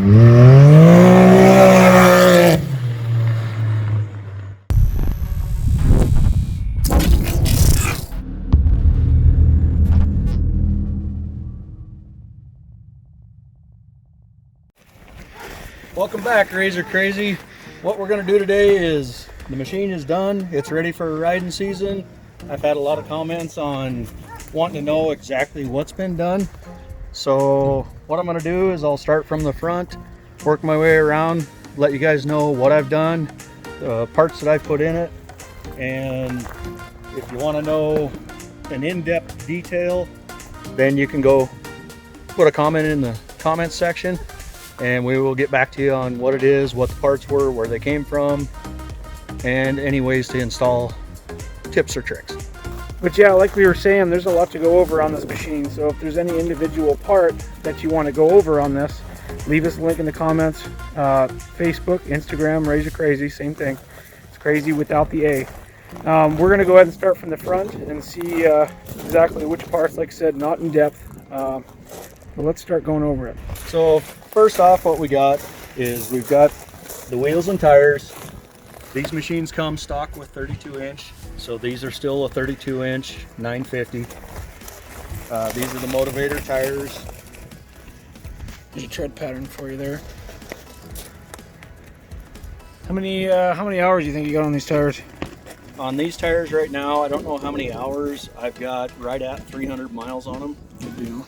Welcome back, Razor Crazy. What we're going to do today is the machine is done. It's ready for riding season. I've had a lot of comments on wanting to know exactly what's been done. So what I'm going to do is I'll start from the front, work my way around, let you guys know what I've done, the parts that I've put in it, and if you want to know an in-depth detail, then you can go put a comment in the comments section, and we will get back to you on what it is, what the parts were, where they came from, and any ways to install tips or tricks. But yeah, like we were saying, there's a lot to go over on this machine. So if there's any individual part that you want to go over on this, leave us a link in the comments. Facebook, Instagram, Razor Crazy, same thing. It's crazy without the A. We're going to go ahead and start from the front and see exactly which parts, like I said, not in depth. But let's start going over it. So first off, what we got is we've got the wheels and tires. These machines come stock with 32-inch, so these are still a 32-inch 950. These are the motivator tires. There's a tread pattern for you there. How many hours do you think you got on these tires? On these tires right now, I don't know how many hours. I've got right at 300 miles on them. Good deal.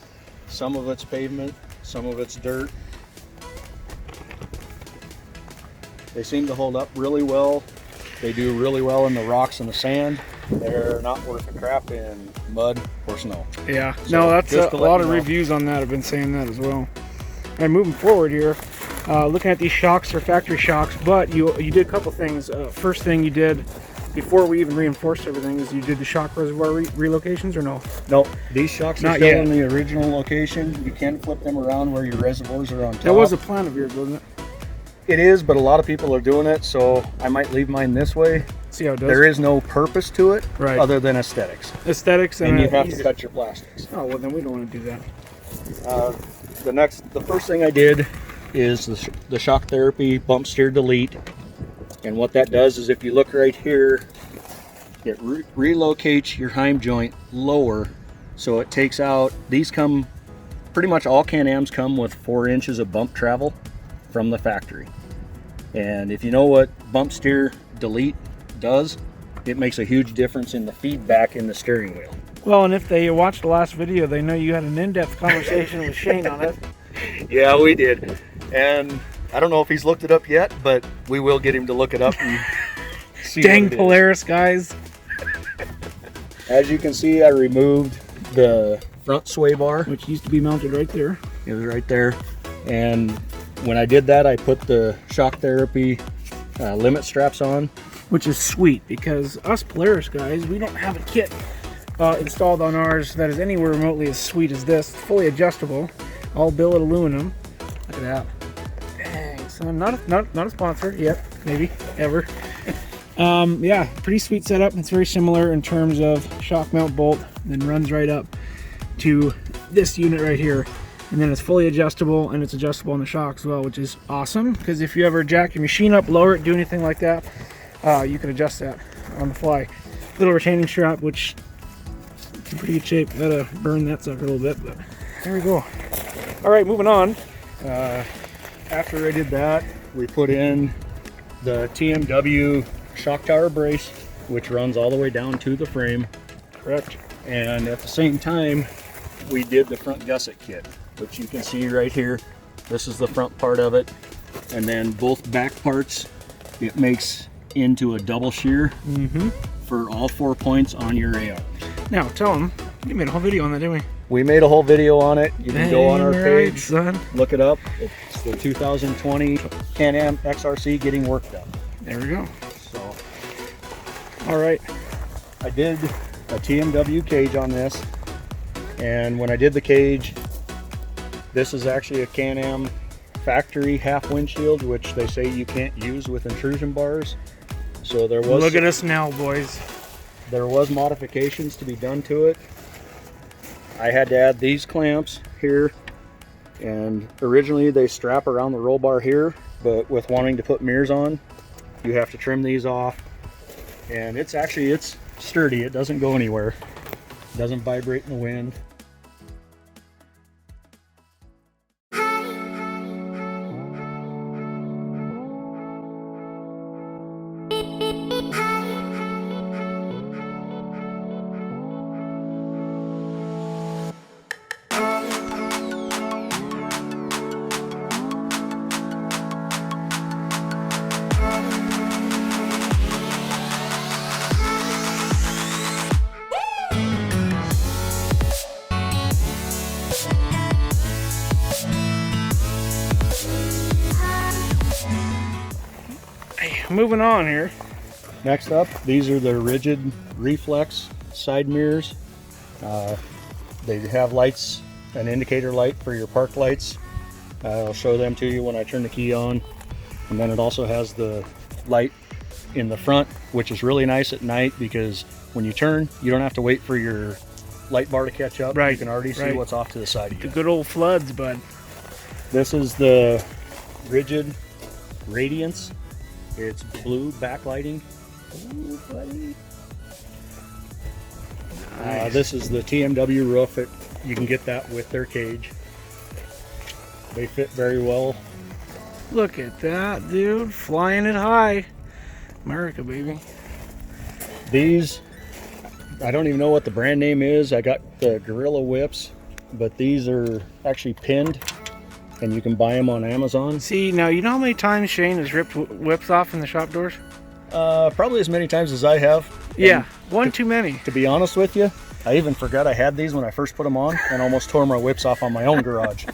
Some of it's pavement, some of it's dirt. They seem to hold up really well. They do really well in the rocks and the sand. They're not worth a crap in mud or snow. Yeah, So no, that's a lot of know. reviews on that have been saying that as well. And moving forward here, looking at these shocks, are factory shocks, but you did a couple things. First thing you did before we even reinforced everything is you did the shock reservoir relocations, or no? No, these shocks are Not still yet. in the original location. You can flip them around where your reservoirs are on top. That was a plan of yours, wasn't it? It is, but a lot of people are doing it, so I might leave mine this way. See how it does. There is no purpose to it, Right. other than aesthetics. Aesthetics, And you have to cut your plastics. Oh well, then we don't want to do that. The first thing I did is the shock therapy bump steer delete, and what that does is if you look right here, it relocates your heim joint lower, so it takes out. These come, pretty much all Can-Ams come with 4 inches of bump travel from the factory, and if you know what bump steer delete does, it makes a huge difference in the feedback in the steering wheel. Well, and if they watched the last video, they know you had an in-depth conversation with Shane on it. Yeah, we did. And I don't know if he's looked it up yet, but we will get him to look it up and see. Dang Polaris, guys. As you can see, I removed the front sway bar. Which used to be mounted right there. It was right there. And when I did that, I put the shock therapy limit straps on. Which is sweet, because us Polaris guys, we don't have a kit installed on ours that is anywhere remotely as sweet as this. It's fully adjustable, all billet aluminum. Look at that. Dang, son, not a sponsor yet, maybe ever. Yeah, pretty sweet setup. It's very similar in terms of shock mount bolt, then runs right up to this unit right here, and then it's fully adjustable, and it's adjustable on the shock as well, which is awesome, because if you ever jack your machine up, lower it, do anything like that, you can adjust that on the fly. Little retaining strap, which is in pretty good shape. Gotta burn that sucker a little bit, but there we go. All right, moving on. After I did that, we put in the TMW shock tower brace, which runs all the way down to the frame. Correct. And at the same time, we did the front gusset kit, which you can see right here. This is the front part of it, and then both back parts, it makes into a double shear for all 4 points on your AR. Now tell them, we made a whole video on that, didn't we? We made a whole video on it. You can go on our Right, page, son. look it up. It's the 2020 Can-Am XRC getting work done. There we go. So All right. I did a TMW cage on this, and when I did the cage, this is actually a Can-Am factory half windshield, which they say you can't use with intrusion bars. So there was, Look at us now, boys. there was modifications to be done to it. I had to add these clamps here And originally they strap around the roll bar here, but with wanting to put mirrors on, you have to trim these off. And it's sturdy, it doesn't go anywhere. It doesn't vibrate in the wind. Moving on here. Next up, these are the rigid reflex side mirrors. They have lights, an indicator light for your park lights. I'll show them to you when I turn the key on. And then it also has the light in the front, which is really nice at night because when you turn, you don't have to wait for your light bar to catch up. Right. You can already see what's off to the side of you. The good old floods, bud. This is the rigid radiance. It's blue backlighting. Ooh, buddy. Nice. This is the TMW Roof. You can get that with their cage. They fit very well. Look at that, dude. Flying it high. America, baby. These, I don't even know what the brand name is. I got the Gorilla Whips, but these are actually pinned. And you can buy them on Amazon. See, now you know how many times Shane has ripped whips off in the shop doors? Probably as many times as I have. Yeah, one too many. To be honest with you, I even forgot I had these when I first put them on and almost tore my whips off on my own garage.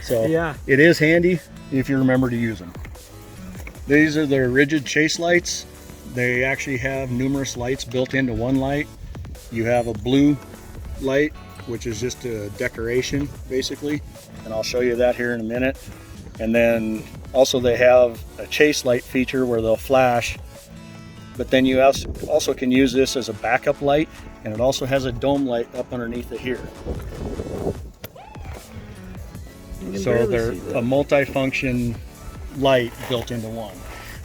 So yeah, it is handy if you remember to use them. These are the rigid chase lights. They actually have numerous lights built into one light. You have a blue light, which is just a decoration basically, and I'll show you that here in a minute. And then also they have a chase light feature where they'll flash, but then you also can use this as a backup light, and it also has a dome light up underneath it here. So they're a multi-function light built into one.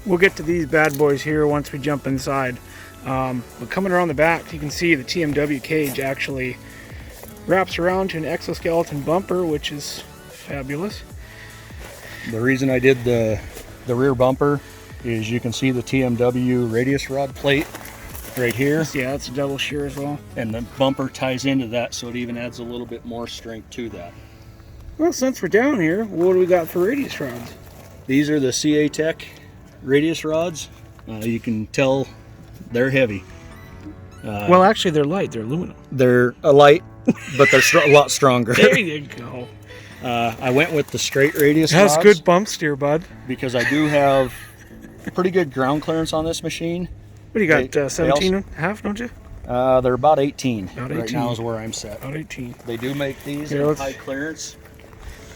We'll get to these bad boys here once we jump inside. But coming around the back, you can see the TMW cage actually wraps around to an exoskeleton bumper, which is fabulous. The reason I did the rear bumper is you can see the TMW radius rod plate right here. Yeah, it's a double shear as well. And the bumper ties into that, so it even adds a little bit more strength to that. Well, since we're down here, what do we got for radius rods? These are the CA Tech radius rods. You can tell they're heavy. Well, actually, they're light. They're aluminum. They're a light, but they're a lot stronger. There you go. I went with the straight radius It has rods good bump steer, bud. because I do have pretty good ground clearance on this machine. What do you got, 17 and a half, don't you? They're about 18. About Right 18. now is where I'm set. About 18. They do make these Here, in let's- high clearance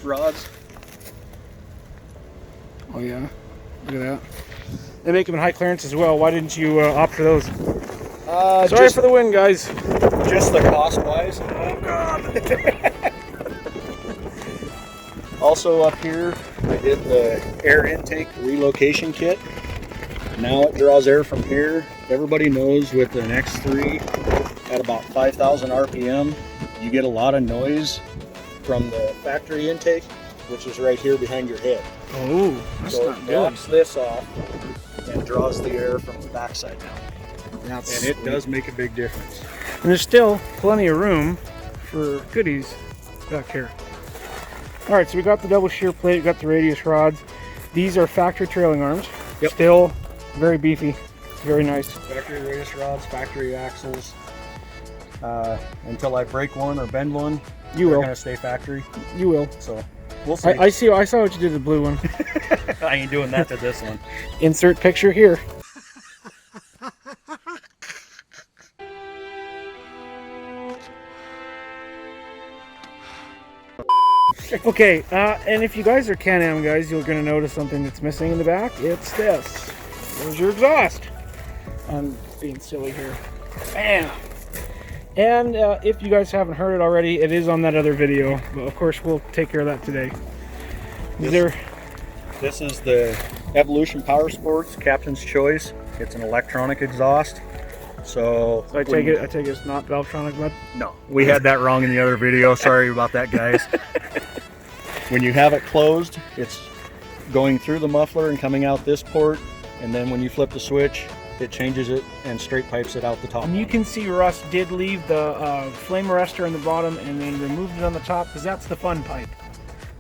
rods. Oh, yeah. Look at that. They make them in high clearance as well. Why didn't you opt for those? Sorry for the win, guys. Just the cost wise. Oh God. Also up here, I did the air intake relocation kit. Now it draws air from here. Everybody knows with an X3 at about 5,000 RPM, you get a lot of noise from the factory intake, which is right here behind your head. Oh, that's So not it good. blocks this off and draws the air from the backside down. That's And it sweet. does make a big difference. And there's still plenty of room for goodies back here. All right, so we got the double shear plate, we got the radius rods. These are factory trailing arms. Yep. Still very beefy, very nice. Factory radius rods, factory axles. Until I break one or bend one, You they're will. gonna stay factory. You will. So we'll see. I saw what you did to the blue one. I ain't doing that to this one. Insert picture here. Okay, and if you guys are Can-Am guys, you're going to notice something that's missing in the back. It's this. There's your exhaust. I'm being silly here. Bam! And if you guys haven't heard it already, it is on that other video. But of course, we'll take care of that today. This is the Evolution Power Sports Captain's Choice. It's an electronic exhaust. So I take it it's not Valvetronic, bud? No, we had that wrong in the other video. Sorry about that, guys. When you have it closed, it's going through the muffler and coming out this port, and then when you flip the switch, it changes it and straight pipes it out the top. And you can see Russ did leave the flame arrestor on the bottom and then removed it on the top, because that's the fun pipe.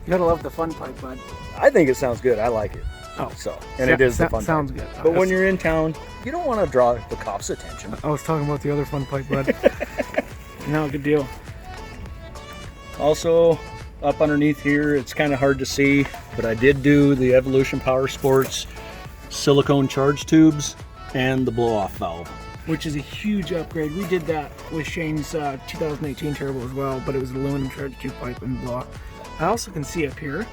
You gotta love the fun pipe, bud. I think it sounds good. I like it. Oh, so and it is the fun sounds pipe. good. But when you're in town, you don't want to draw the cops' attention. I was talking about the other fun pipe, bud. No, good deal. Also, up underneath here, it's kind of hard to see, but I did do the Evolution Power Sports silicone charge tubes and the blow-off valve, which is a huge upgrade. We did that with Shane's 2018 turbo as well, but it was an aluminum charge tube pipe and blow. I also can see up here,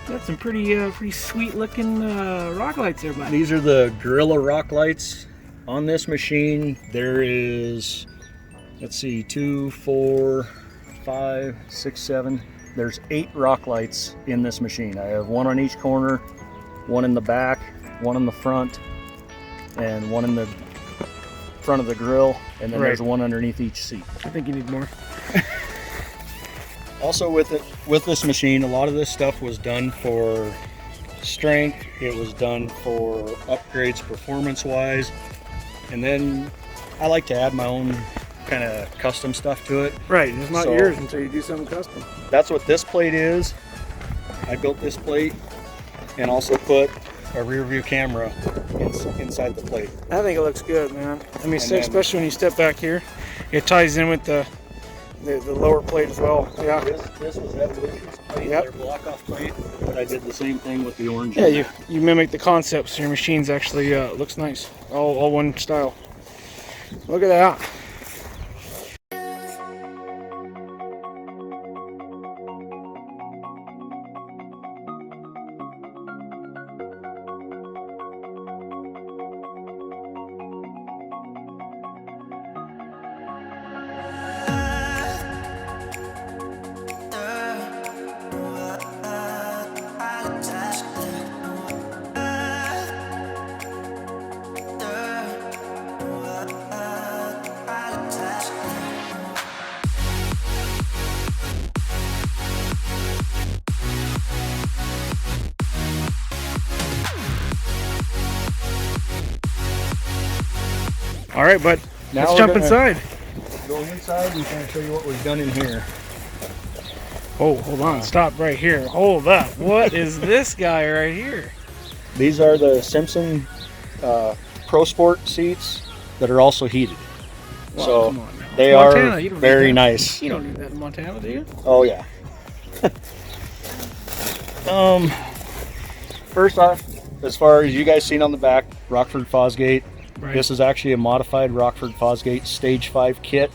got some pretty sweet looking rock lights there, buddy. These are the Gorilla rock lights on this machine. There is, let's see, 2, 4, 5, 6, 7. There's 8 rock lights in this machine. I have one on each corner, one in the back, one in the front, and one in the front of the grill, and then there's one underneath each seat. I think you need more. Also with this machine, a lot of this stuff was done for strength. It was done for upgrades performance-wise, and then I like to add my own kind of custom stuff to it. Right, it's not yours until you do something custom. That's what this plate is. I built this plate and also put a rear view camera inside the plate. I think it looks good, man. I mean, especially when you step back here, it ties in with the lower plate as well. Yeah. This was Evolution's plate, their block-off plate, but I did the same thing with the orange. Yeah, you mimic the concept, so your machine's actually looks nice. All one style. Look at that. All right, bud. Now let's jump inside. Go inside and kind of show you what we've done in here. Oh, hold on. Stop right here. Hold up. What is this guy right here? These are the Simpson Pro Sport seats that are also heated. Well, so come on now. they Montana, are you don't very need that. nice. You don't need that in Montana, do you? Oh yeah. First off, as far as you guys seen on the back, Rockford Fosgate. Right. This is actually a modified Rockford Fosgate Stage 5 kit.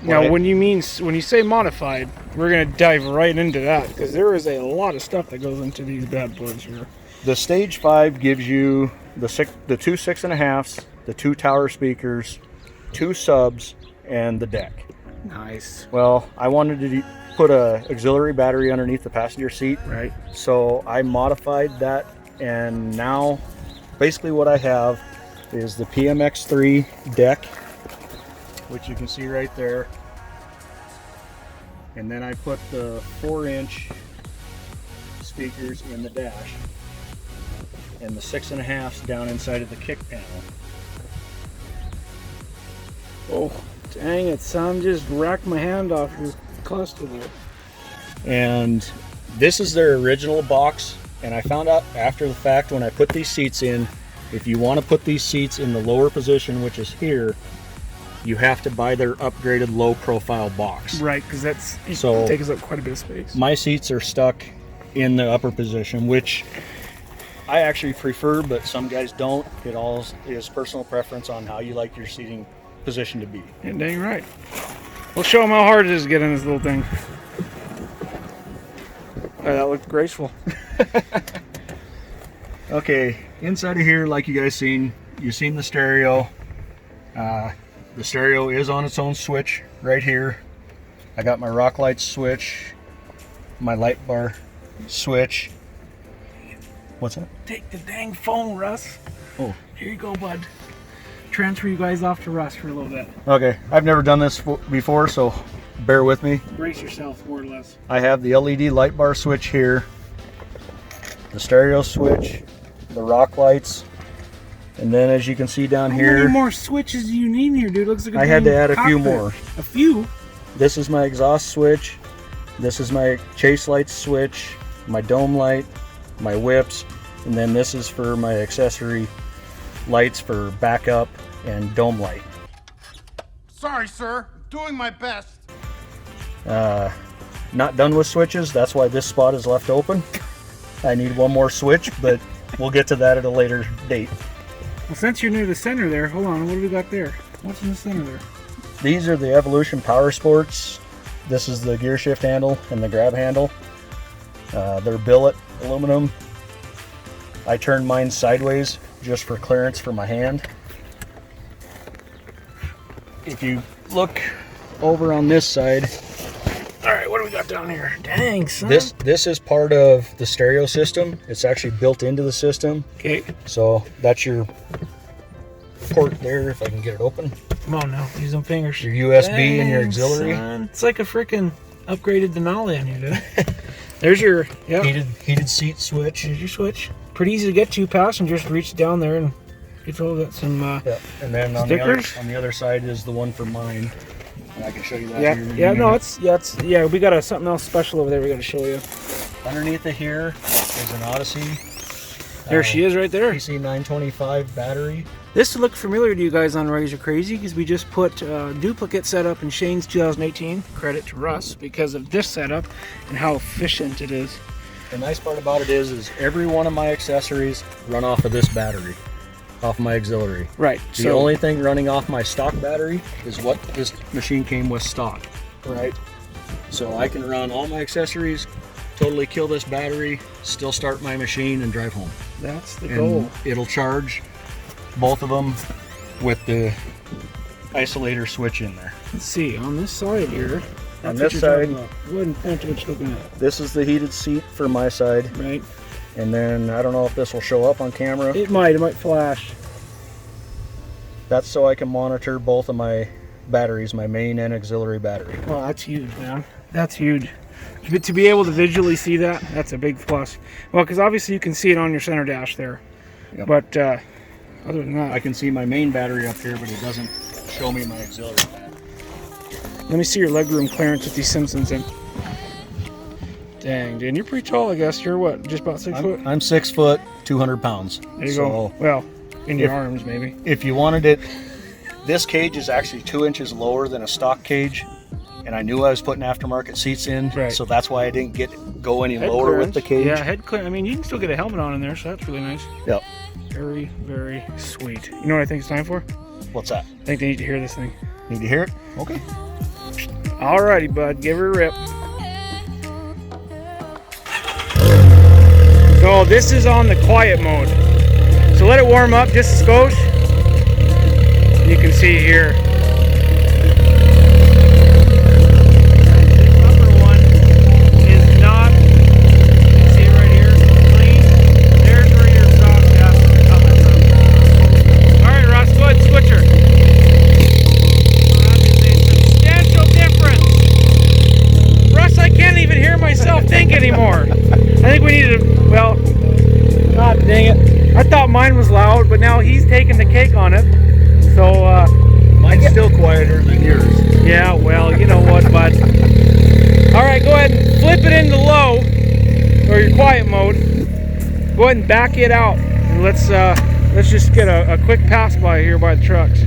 Now, when you say modified, we're gonna dive right into that, because there is a lot of stuff that goes into these bad boys here. The Stage 5 gives you the two 6.5s, the 2 tower speakers, 2 subs, and the deck. Nice. Well, I wanted to put a auxiliary battery underneath the passenger seat. Right. So I modified that, and now basically what I have is the PMX3 deck, which you can see right there. And then I put the 4-inch speakers in the dash and the 6.5s down inside of the kick panel. Oh, dang it, son. Just racked my hand off your cluster there. And this is their original box, and I found out after the fact when I put these seats in, if you want to put these seats in the lower position, which is here, you have to buy their upgraded low profile box. Right, because it takes up quite a bit of space. My seats are stuck in the upper position, which I actually prefer, but some guys don't. It all is personal preference on how you like your seating position to be. Yeah, dang right. We'll show them how hard it is to get in this little thing. Oh, that looked graceful. Okay, inside of here, like you guys seen, you've seen the stereo. The stereo is on its own switch right here. I got my rock light switch, my light bar switch. What's that? Take the dang phone, Russ. Oh. Here you go, bud. Transfer you guys off to Russ for a little bit. Okay, I've never done this before, so bear with me. Brace yourself, more or less. I have the LED light bar switch here, the stereo switch, the rock lights, and then as you can see down How here, many more switches do you need here, dude? Looks like a I had to add a few cockpit. more. A few? This is my exhaust switch, this is my chase light switch, my dome light, my whips, and then this is for my accessory lights for backup and dome light. Sorry, sir. I'm doing my best. Not done with switches, that's why this spot is left open. I need one more switch, but we'll get to that at a later date. Well, since you're near the center there, hold on, what do we got there? What's in the center there? These are the Evolution Power Sports. This is the gear shift handle and the grab handle. They're billet aluminum. I turned mine sideways just for clearance for my hand. If you look over on this side, All right, what do we got down here? Dang, son. this is part of the stereo system. It's actually built into the system. Okay, So that's your port there, if I can get it open. come on now, use them fingers. Your USB and your Dang, auxiliary. son. It's like a freaking upgraded Denali on you, dude. There's your, yep. Heated seat switch. Here's your switch. Pretty easy to get to, passengers. Reach down there and get all that some. Yeah. And then Stickers? on the other side is the one for mine. And I can show you that. Yeah, here in a yeah, no, minute. yeah. We got something else special over there. We got to show you. Underneath it here is an Odyssey. There she is, right there. PC 925 battery. This will look familiar to you guys on Razor Crazy because we just put duplicate setup in Shane's 2018. Credit to Russ because of this setup and how efficient it is. The nice part about it is every one of my accessories run off of this battery, off my auxiliary. Right. The only thing running off my stock battery is what this machine came with stock. right. So I can run all my accessories, totally kill this battery, still start my machine and drive home. That's the And goal. it'll charge both of them with the isolator switch in there. Let's see on this side here. On that's what this you're side, talking about. Go ahead and point to what you're looking at. this is the heated seat for my side. Right. And then I don't know if this will show up on camera. It might flash. That's so I can monitor both of my batteries, my main and auxiliary battery. Well, that's huge, man. That's huge. But to be able to visually see that, that's a big plus. Well, because obviously you can see it on your center dash there. Yep. But other than that, I can see my main battery up here, but it doesn't show me my auxiliary battery. let me see your legroom clearance with these Simpsons in. Dang, dude, you're pretty tall, I guess. You're what, just about 6 foot? I'm 6 foot, 200 pounds. There you go. Well, in your arms, maybe. If you wanted it, this cage is actually 2 inches lower than a stock cage. And I knew I was putting aftermarket seats in, Right. so that's why I didn't go any Head lower clearance. with the cage. Yeah, head clear. I mean, you can still get a helmet on in there, so that's really nice. Yep. Very, very sweet. You know what I think it's time for? What's that? I think they need to hear this thing. Need to hear it? Okay. Alrighty, bud. Give her a rip. So this is on the quiet mode. So let it warm up just a skosh. You can see here. This upper one is not, see it right here, clean. There's where your exhaust gas is coming from. Alright, Ross, go ahead, switch her. That is a substantial difference. Russ, I can't even hear myself think anymore. I think we need to, well, god dang it. I thought mine was loud, but now he's taking the cake on it. So, Mine's still quieter than yours. yeah, well, you know what, bud. Alright, go ahead and flip it into low, or your quiet mode. Go ahead and back it out. And let's just get a quick pass by here by the trucks.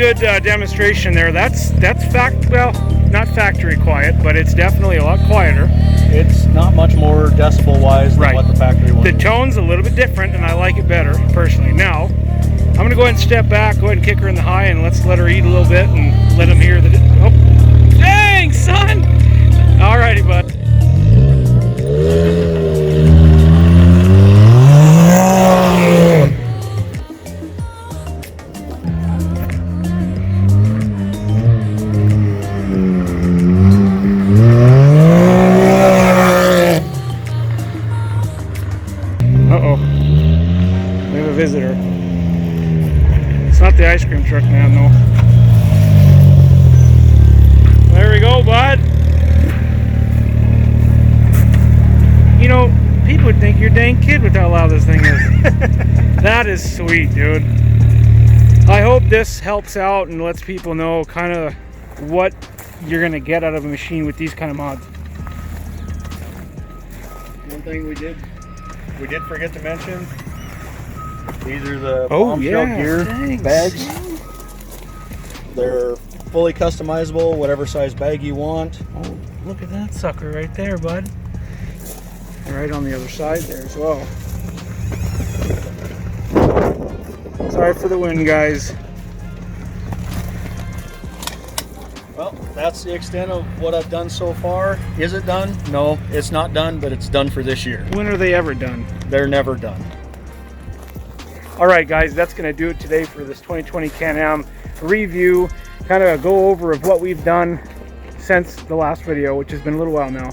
good demonstration there. That's well, not factory quiet, but it's definitely a lot quieter. It's not much more decibel wise than what the factory one The is. tone's a little bit different, and I like it better personally. Now, I'm gonna go ahead and step back, go ahead and kick her in the high, and let's let her eat a little bit and let them hear the. Oh, dang, son! Alrighty, bud. Uh-oh. We have a visitor. It's not the ice cream truck man, though. There we go, bud. You know, people would think you're a dang kid with how loud this thing is. That is sweet, dude. I hope this helps out and lets people know kind of what you're going to get out of a machine with these kind of mods. One thing we did forget to mention, these are the bombshell gear bags. They're fully customizable, whatever size bag you want. Oh, look at that sucker right there, bud. And right on the other side there as well. Sorry for the wind, guys. Well, that's the extent of what I've done so far. Is it done? No, it's not done, but it's done for this year. When are they ever done? They're never done. All right, guys, that's going to do it today for this 2020 Can-Am review. Kind of a go over of what we've done since the last video, which has been a little while now.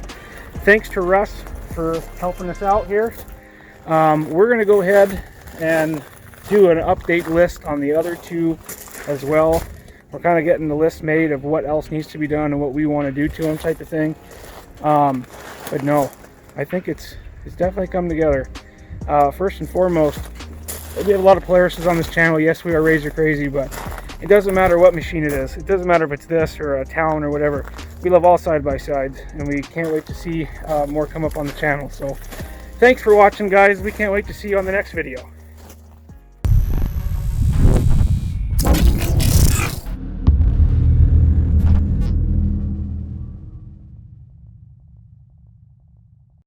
Thanks to Russ for helping us out here. We're going to go ahead and do an update list on the other two as well. We're kind of getting the list made of what else needs to be done and what we want to do to them, type of thing. But no, I think it's definitely come together. First and foremost, we have a lot of Polaris on this channel. Yes, we are razor crazy, but it doesn't matter what machine it is. It doesn't matter if it's this or a Talon or whatever. We love all side-by-sides, and we can't wait to see more come up on the channel. So thanks for watching, guys. We can't wait to see you on the next video.